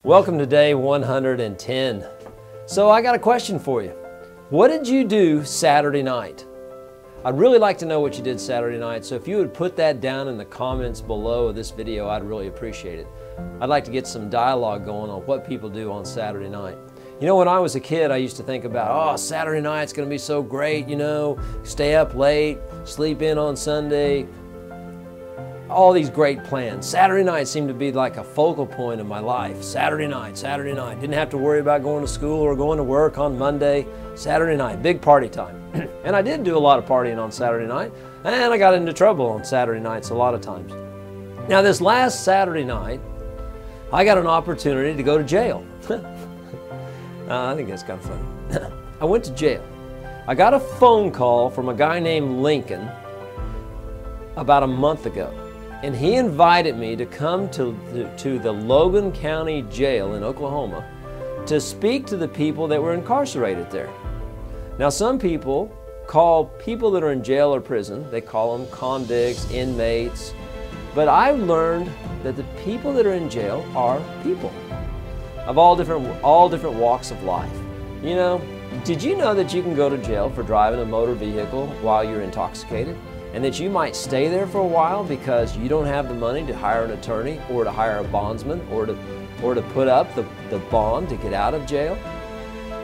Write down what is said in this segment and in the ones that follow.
Welcome to day 110. So I got a question for you. What did you do Saturday night? I'd really like to know what you did Saturday night, so if you would put that down in the comments below this video, I'd really appreciate it. I'd like to get some dialogue going on what people do on Saturday night. You know, when I was a kid, I used to think about, oh, Saturday night's going to be so great, you know, stay up late, sleep in on Sunday, all these great plans. Saturday night seemed to be like a focal point of my life. Saturday night, Saturday night. Didn't have to worry about going to school or going to work on Monday. Saturday night, big party time. And I did do a lot of partying on Saturday night, and I got into trouble on Saturday nights a lot of times. Now this last Saturday night, I got an opportunity to go to jail. I think that's kind of funny. I went to jail. I got a phone call from a guy named Lincoln about a month ago. And he invited me to come to the Logan County Jail in Oklahoma to speak to the people that were incarcerated there. Now some people call people that are in jail or prison, they call them convicts, inmates, but I've learned that the people that are in jail are people of all different walks of life. You know, did you know that you can go to jail for driving a motor vehicle while you're intoxicated? And that you might stay there for a while because you don't have the money to hire an attorney or to hire a bondsman or to put up the bond to get out of jail?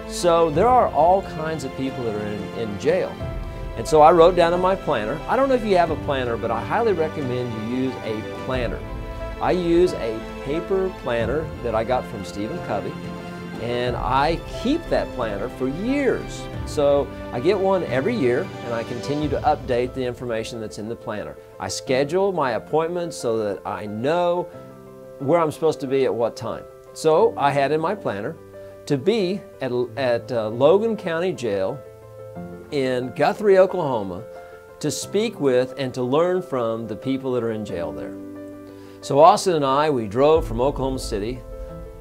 So there are all kinds of people that are in jail. And so I wrote down in my planner, I don't know if you have a planner, but I highly recommend you use a planner. I use a paper planner that I got from Stephen Covey, and I keep that planner for years. So I get one every year, and I continue to update the information that's in the planner. I schedule my appointments so that I know where I'm supposed to be at what time. So I had in my planner to be at Logan County Jail in Guthrie, Oklahoma, to speak with and to learn from the people that are in jail there. So Austin and I, we drove from Oklahoma City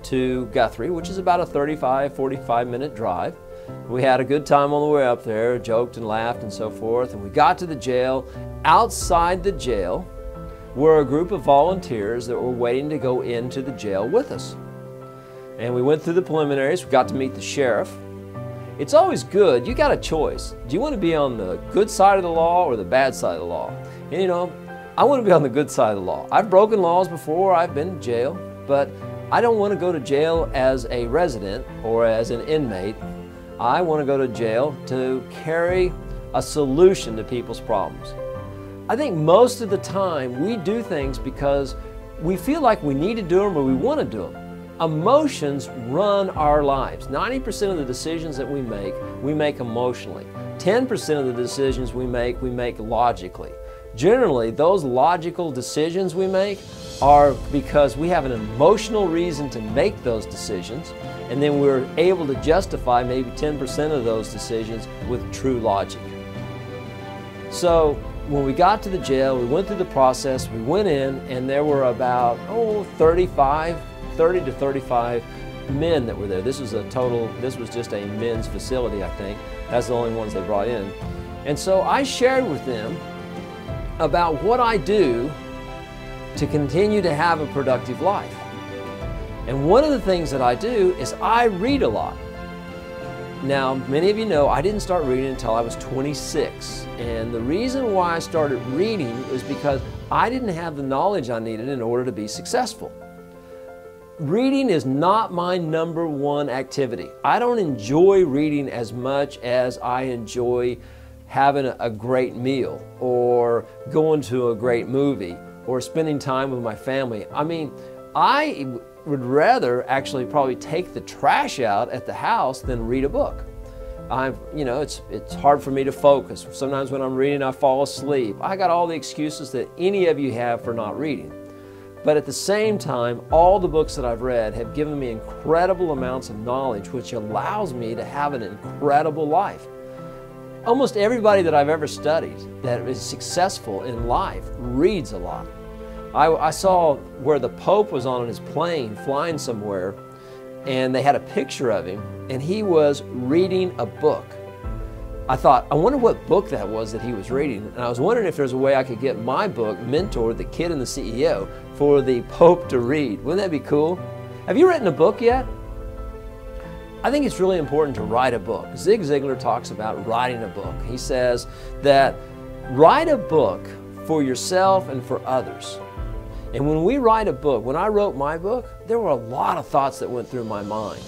to Guthrie, which is about a 45 minute drive. We had a good time on the way up there, joked and laughed and so forth, and we got to the jail. Outside the jail were a group of volunteers that were waiting to go into the jail with us. And we went through the preliminaries, we got to meet the sheriff. It's always good, you got a choice. Do you want to be on the good side of the law or the bad side of the law? And you know, I want to be on the good side of the law. I've broken laws before, I've been in jail, but I don't want to go to jail as a resident or as an inmate. I want to go to jail to carry a solution to people's problems. I think most of the time we do things because we feel like we need to do them or we want to do them. Emotions run our lives. 90% of the decisions that we make emotionally. 10% of the decisions we make logically. Generally, those logical decisions we make are because we have an emotional reason to make those decisions, and then we're able to justify maybe 10% of those decisions with true logic. So when we got to the jail, we went through the process, we went in, and there were about 30 to 35 men that were there. This was just a men's facility, I think. That's the only ones they brought in. And so I shared with them about what I do to continue to have a productive life. And one of the things that I do is I read a lot. Now, many of you know I didn't start reading until I was 26. And the reason why I started reading is because I didn't have the knowledge I needed in order to be successful. Reading is not my number one activity. I don't enjoy reading as much as I enjoy having a great meal or going to a great movie or spending time with my family. I mean, I would rather actually probably take the trash out at the house than read a book. You know, it's hard for me to focus. Sometimes when I'm reading, I fall asleep. I got all the excuses that any of you have for not reading. But at the same time, all the books that I've read have given me incredible amounts of knowledge, which allows me to have an incredible life. Almost everybody that I've ever studied that is successful in life reads a lot. I saw where the Pope was on his plane flying somewhere, and they had a picture of him, and he was reading a book. I thought, I wonder what book that was that he was reading. And I was wondering if there's a way I could get my book, Mentor, the Kid and the CEO, for the Pope to read. Wouldn't that be cool? Have you written a book yet? I think it's really important to write a book. Zig Ziglar talks about writing a book. He says that write a book for yourself and for others. And when we write a book, when I wrote my book, there were a lot of thoughts that went through my mind.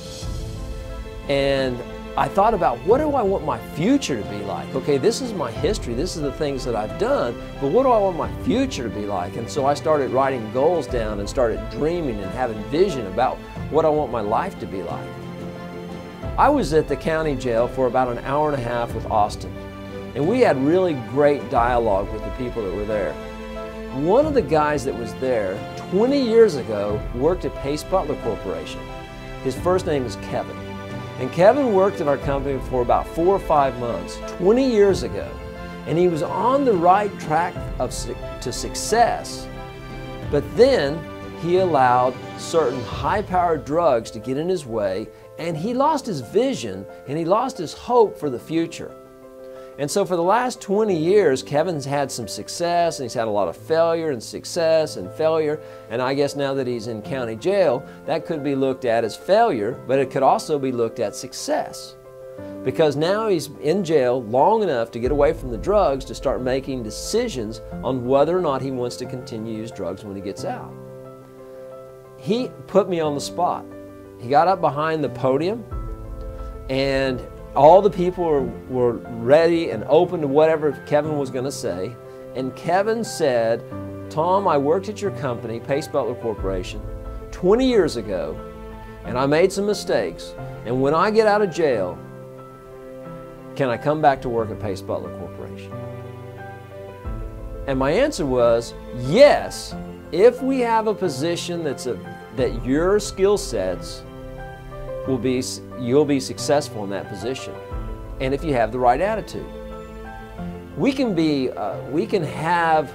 And I thought about, what do I want my future to be like? Okay, this is my history, this is the things that I've done, but what do I want my future to be like? And so I started writing goals down and started dreaming and having vision about what I want my life to be like. I was at the county jail for about an hour and a half with Austin, and we had really great dialogue with the people that were there. One of the guys that was there 20 years ago worked at Pacebutler Corporation. His first name is Kevin. And Kevin worked at our company for about 4 or 5 months, 20 years ago. And he was on the right track to success. But then he allowed certain high-powered drugs to get in his way, and he lost his vision and he lost his hope for the future. And so for the last 20 years, Kevin's had some success, and he's had a lot of failure and success and failure. And I guess now that he's in county jail, that could be looked at as failure, but it could also be looked at success. Because now he's in jail long enough to get away from the drugs to start making decisions on whether or not he wants to continue to use drugs when he gets out. He put me on the spot. He got up behind the podium, and all the people were ready and open to whatever Kevin was going to say. And Kevin said, "Tom, I worked at your company, Pacebutler Corporation, 20 years ago, and I made some mistakes. And when I get out of jail, can I come back to work at Pacebutler Corporation?" And my answer was, yes, if we have a position that your skill sets you'll be successful in that position, and if you have the right attitude. We can have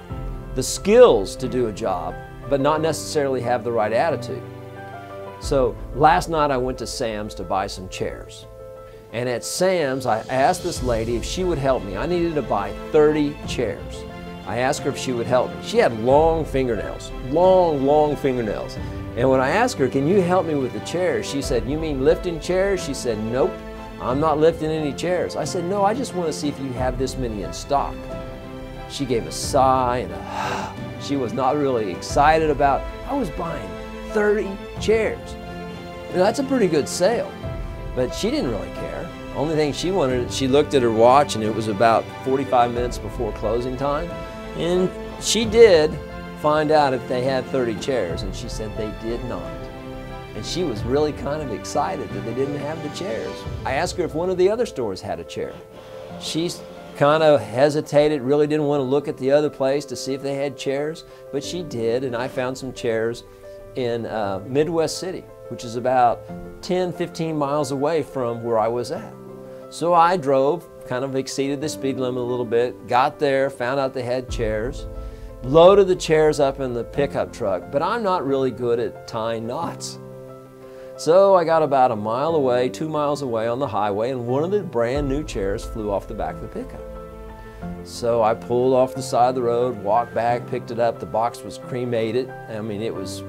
the skills to do a job, but not necessarily have the right attitude. So last night I went to Sam's to buy some chairs, and at Sam's I asked this lady if she would help me. I needed to buy 30 chairs. I asked her if she would help me. She had long fingernails, long fingernails. And when I asked her, "Can you help me with the chairs?" she said, "You mean lifting chairs?" She said, "Nope, I'm not lifting any chairs." I said, "No, I just want to see if you have this many in stock." She gave a sigh and she was not really excited about, I was buying 30 chairs. Now, that's a pretty good sale, but she didn't really care. Only thing she wanted, she looked at her watch and it was about 45 minutes before closing time, and she did find out if they had 30 chairs, and she said they did not. And she was really kind of excited that they didn't have the chairs. I asked her if one of the other stores had a chair. She kind of hesitated, really didn't want to look at the other place to see if they had chairs, but she did, and I found some chairs in Midwest City, which is about 10-15 miles away from where I was at. So I drove, kind of exceeded the speed limit a little bit, got there, found out they had chairs, loaded the chairs up in the pickup truck, but I'm not really good at tying knots. So I got about 1 mile away, 2 miles away on the highway, and one of the brand new chairs flew off the back of the pickup. So I pulled off the side of the road, walked back, picked it up. The box was cremated. I mean, it was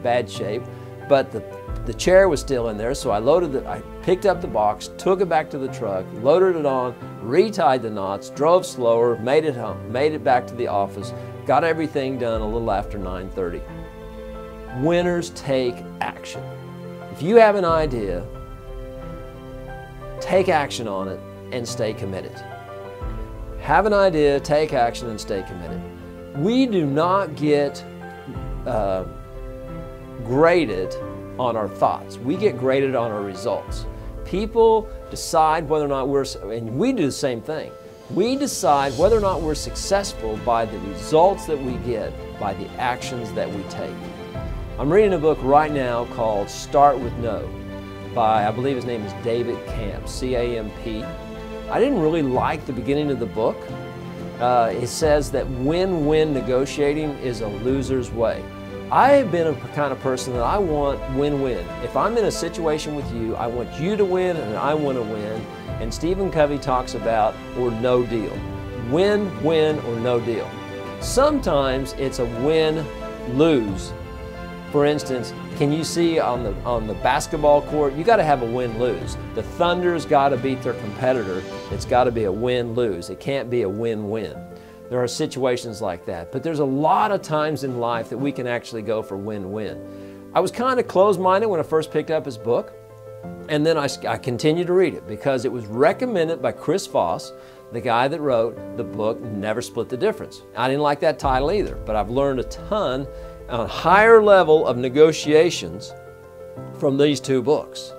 bad shape, but the chair was still in there, so I picked up the box, took it back to the truck, loaded it on, retied the knots, drove slower, made it home, made it back to the office, got everything done a little after 9:30. Winners take action. If you have an idea, take action on it and stay committed. Have an idea, take action, and stay committed. We do not get graded on our thoughts. We get graded on our results. People decide whether or not and we do the same thing. We decide whether or not we're successful by the results that we get, by the actions that we take. I'm reading a book right now called Start With No by, I believe his name is David Camp, C-A-M-P. I didn't really like the beginning of the book. It says that win-win negotiating is a loser's way. I have been a kind of person that I want win-win. If I'm in a situation with you, I want you to win and I want to win. And Stephen Covey talks about or no deal. Win, win, or no deal. Sometimes it's a win-lose For instance, can you see on the basketball court, you got to have a win-lose. The Thunder's got to beat their competitor. It's got to be a win-lose. It can't be a win-win. There are situations like that, but there's a lot of times in life that we can actually go for win-win. I was kind of closed-minded when I first picked up his book, and then I continued to read it because it was recommended by Chris Voss, the guy that wrote the book Never Split the Difference. I didn't like that title either, but I've learned a ton on a higher level of negotiations from these two books.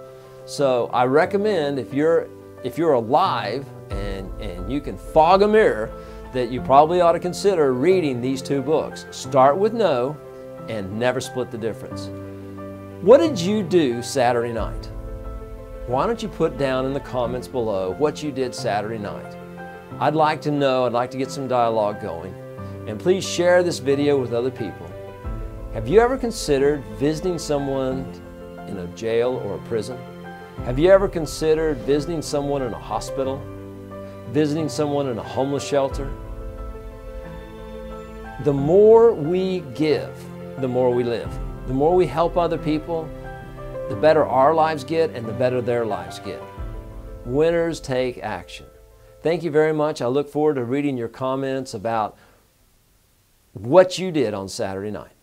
So I recommend if you're alive and you can fog a mirror, that you probably ought to consider reading these two books. Start with No and Never Split the Difference. What did you do Saturday night? Why don't you put down in the comments below what you did Saturday night? I'd like to know, I'd like to get some dialogue going. And please share this video with other people. Have you ever considered visiting someone in a jail or a prison? Have you ever considered visiting someone in a hospital? Visiting someone in a homeless shelter? The more we give, the more we live. The more we help other people, the better our lives get and the better their lives get. Winners take action. Thank you very much. I look forward to reading your comments about what you did on Saturday night.